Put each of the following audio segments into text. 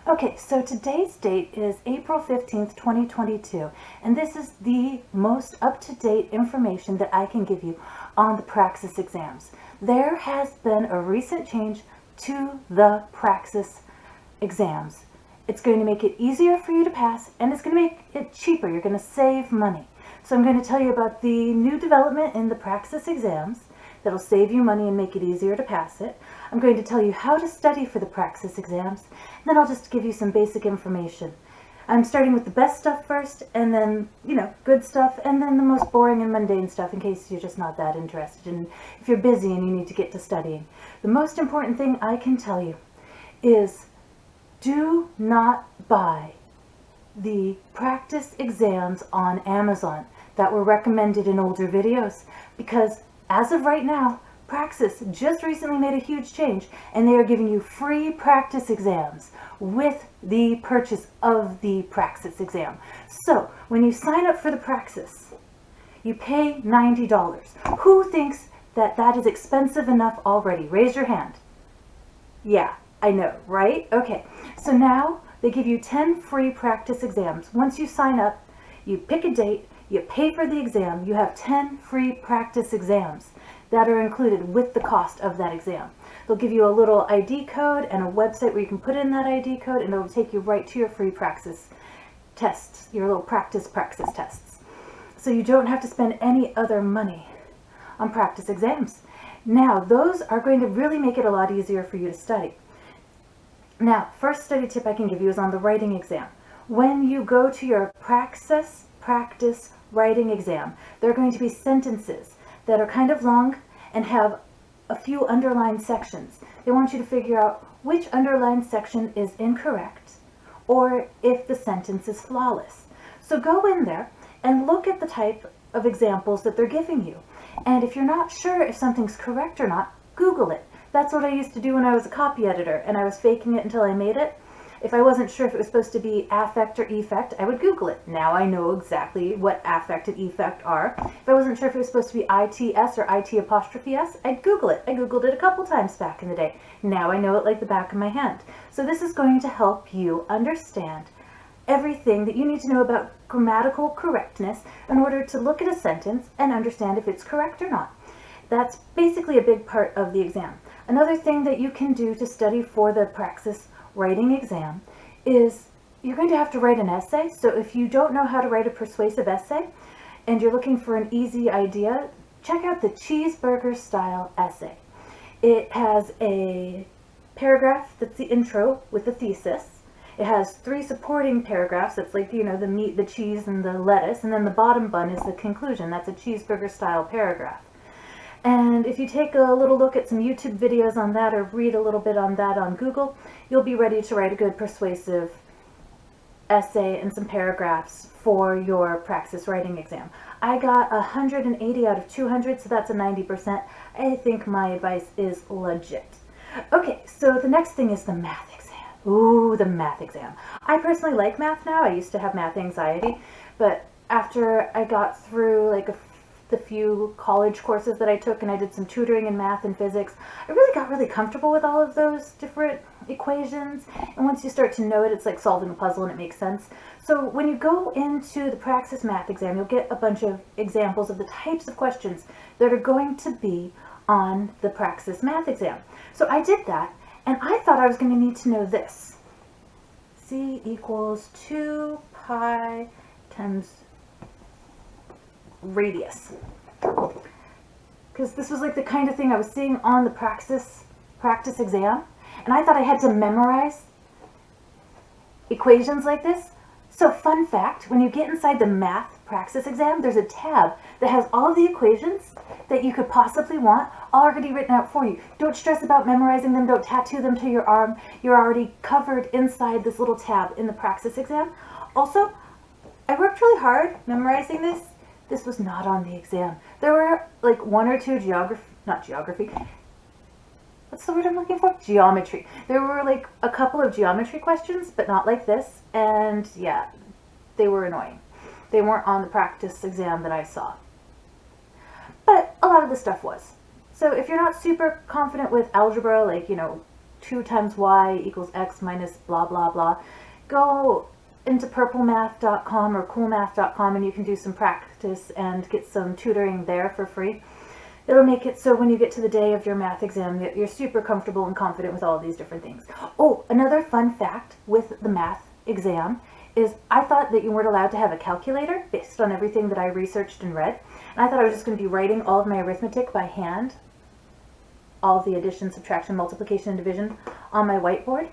Okay, so today's date is April 15th, 2022, and this is the most up-to-date information that I can give you on the Praxis exams. There has been a recent change to the Praxis exams. It's going to make it easier for you to pass, and it's going to make it cheaper. You're going to save money. So I'm going to tell you about the new development in the Praxis exams that'll save you money and make it easier to pass it. I'm going to tell you how to study for the Praxis exams, and then I'll just give you some basic information. I'm starting with the best stuff first, and then, good stuff, and then the most boring and mundane stuff in case you're just not that interested, and if you're busy and you need to get to studying. The most important thing I can tell you is do not buy the practice exams on Amazon that were recommended in older videos, because as of right now, Praxis just recently made a huge change, and they are giving you free practice exams with the purchase of the Praxis exam. So when you sign up for the Praxis, you pay $90. Who thinks that that is expensive enough already? Raise your hand. Yeah, I know, right? Okay, so now they give you 10 free practice exams. Once you sign up, you pick a date, you pay for the exam, you have 10 free practice exams that are included with the cost of that exam. They'll give you a little ID code and a website where you can put in that ID code, and it'll take you right to your free Praxis tests, your little Praxis tests. So you don't have to spend any other money on practice exams. Now, those are going to really make it a lot easier for you to study. Now, first study tip I can give you is on the writing exam. When you go to your Praxis practice writing exam, there are going to be sentences that are kind of long and have a few underlined sections. They want you to figure out which underlined section is incorrect or if the sentence is flawless. So go in there and look at the type of examples that they're giving you. And if you're not sure if something's correct or not, Google it. That's what I used to do when I was a copy editor, and I was faking it until I made it. If I wasn't sure if it was supposed to be affect or effect, I would Google it. Now I know exactly what affect and effect are. If I wasn't sure if it was supposed to be ITS or IT''S, I'd Google it. I Googled it a couple times back in the day. Now I know it like the back of my hand. So this is going to help you understand everything that you need to know about grammatical correctness in order to look at a sentence and understand if it's correct or not. That's basically a big part of the exam. Another thing that you can do to study for the Praxis writing exam is you're going to have to write an essay. So if you don't know how to write a persuasive essay and you're looking for an easy idea, check out the cheeseburger style essay. It has a paragraph that's the intro with the thesis. It has 3 supporting paragraphs. That's like, the meat, the cheese, and the lettuce. And then the bottom bun is the conclusion. That's a cheeseburger style paragraph. And if you take a little look at some YouTube videos on that or read a little bit on that on Google, you'll be ready to write a good persuasive essay and some paragraphs for your Praxis writing exam. I got 180 out of 200, so that's a 90%. I think my advice is legit. Okay, so the next thing is the math exam. Ooh, the math exam. I personally like math now. I used to have math anxiety, but after I got through the few college courses that I took and I did some tutoring in math and physics, I really got really comfortable with all of those different equations. And once you start to know it, it's like solving a puzzle and it makes sense. So when you go into the Praxis math exam, you'll get a bunch of examples of the types of questions that are going to be on the Praxis math exam. So I did that, and I thought I was going to need to know this. C equals 2 pi times radius, because this was like the kind of thing I was seeing on the practice exam, and I thought I had to memorize equations like this. So fun fact, when you get inside the math Praxis exam, there's a tab that has all of the equations that you could possibly want already written out for you. Don't stress about memorizing them. Don't tattoo them to your arm. You're already covered inside this little tab in the Praxis exam. Also, I worked really hard memorizing this. This was not on the exam. There were like 1 or 2 geometry. There were like a couple of geometry questions, but not like this. And yeah, they were annoying. They weren't on the practice exam that I saw. But a lot of the stuff was. So if you're not super confident with algebra, like, 2 times y equals x minus blah, blah, blah. Go into purplemath.com or coolmath.com and you can do some practice and get some tutoring there for free. It'll make it so when you get to the day of your math exam, you're super comfortable and confident with all these different things. Oh, another fun fact with the math exam is I thought that you weren't allowed to have a calculator based on everything that I researched and read. And I thought I was just going to be writing all of my arithmetic by hand, all of the addition, subtraction, multiplication, and division on my whiteboard.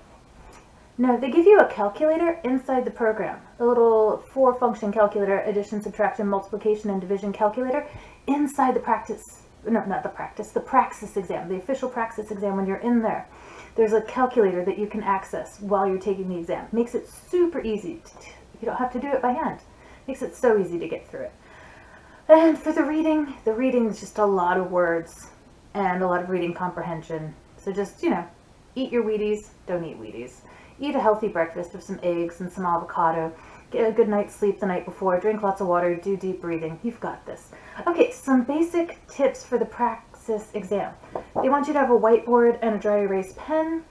No, they give you a calculator inside the program, a little 4-function calculator, addition, subtraction, multiplication, and division calculator inside the practice, no, not the practice, the PRAXIS exam, the official PRAXIS exam. When you're in there, there's a calculator that you can access while you're taking the exam. Makes it super easy. You don't have to do it by hand. Makes it so easy to get through it. And for the reading is just a lot of words and a lot of reading comprehension. So just, eat your Wheaties, don't eat Wheaties. Eat a healthy breakfast of some eggs and some avocado. Get a good night's sleep the night before. Drink lots of water. Do deep breathing. You've got this. Okay, some basic tips for the PRAXIS exam. They want you to have a whiteboard and a dry erase pen.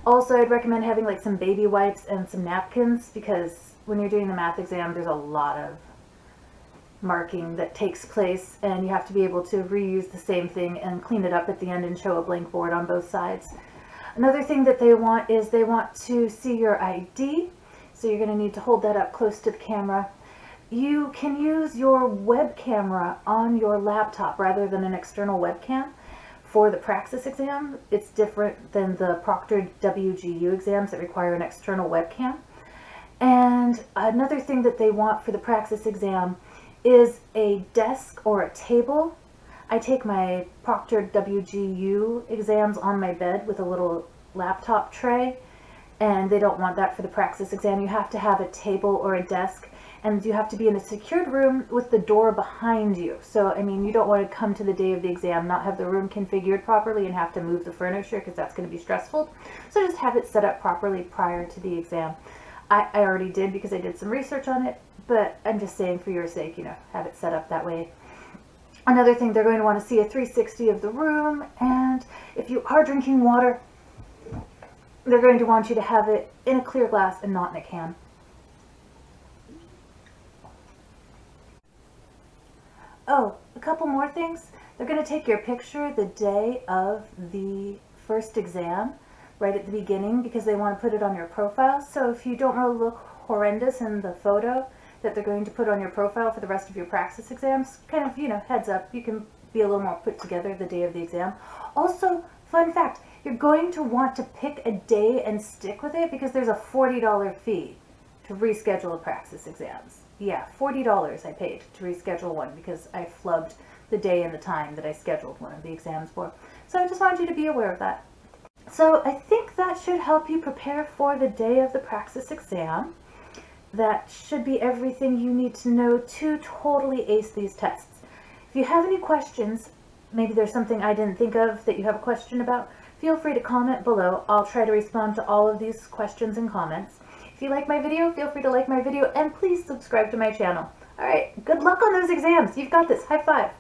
Also, I'd recommend having like some baby wipes and some napkins because when you're doing the math exam, there's a lot of marking that takes place and you have to be able to reuse the same thing and clean it up at the end and show a blank board on both sides. Another thing that they want is they want to see your ID, so you're going to need to hold that up close to the camera. You can use your web camera on your laptop rather than an external webcam for the PRAXIS exam. It's different than the proctored WGU exams that require an external webcam. And another thing that they want for the PRAXIS exam is a desk or a table. I take my proctored WGU exams on my bed with a little laptop tray, and they don't want that for the PRAXIS exam. You have to have a table or a desk, and you have to be in a secured room with the door behind you. So, you don't want to come to the day of the exam, not have the room configured properly and have to move the furniture because that's going to be stressful. So just have it set up properly prior to the exam. I already did because I did some research on it, but I'm just saying for your sake, have it set up that way. Another thing, they're going to want to see a 360 of the room, and if you are drinking water, they're going to want you to have it in a clear glass and not in a can. Oh, a couple more things. They're going to take your picture the day of the first exam, right at the beginning, because they want to put it on your profile. So if you don't want to look horrendous in the photo that they're going to put on your profile for the rest of your PRAXIS exams, kind of, heads up, you can be a little more put together the day of the exam. Also, fun fact, you're going to want to pick a day and stick with it because there's a $40 fee to reschedule the PRAXIS exams. Yeah, $40 I paid to reschedule one because I flubbed the day and the time that I scheduled one of the exams for. So I just wanted you to be aware of that. So I think that should help you prepare for the day of the PRAXIS exam. That should be everything you need to know to totally ace these tests. If you have any questions, maybe there's something I didn't think of that you have a question about, feel free to comment below. I'll try to respond to all of these questions and comments. If you like my video, feel free to like my video and please subscribe to my channel. Alright, good luck on those exams. You've got this. High five.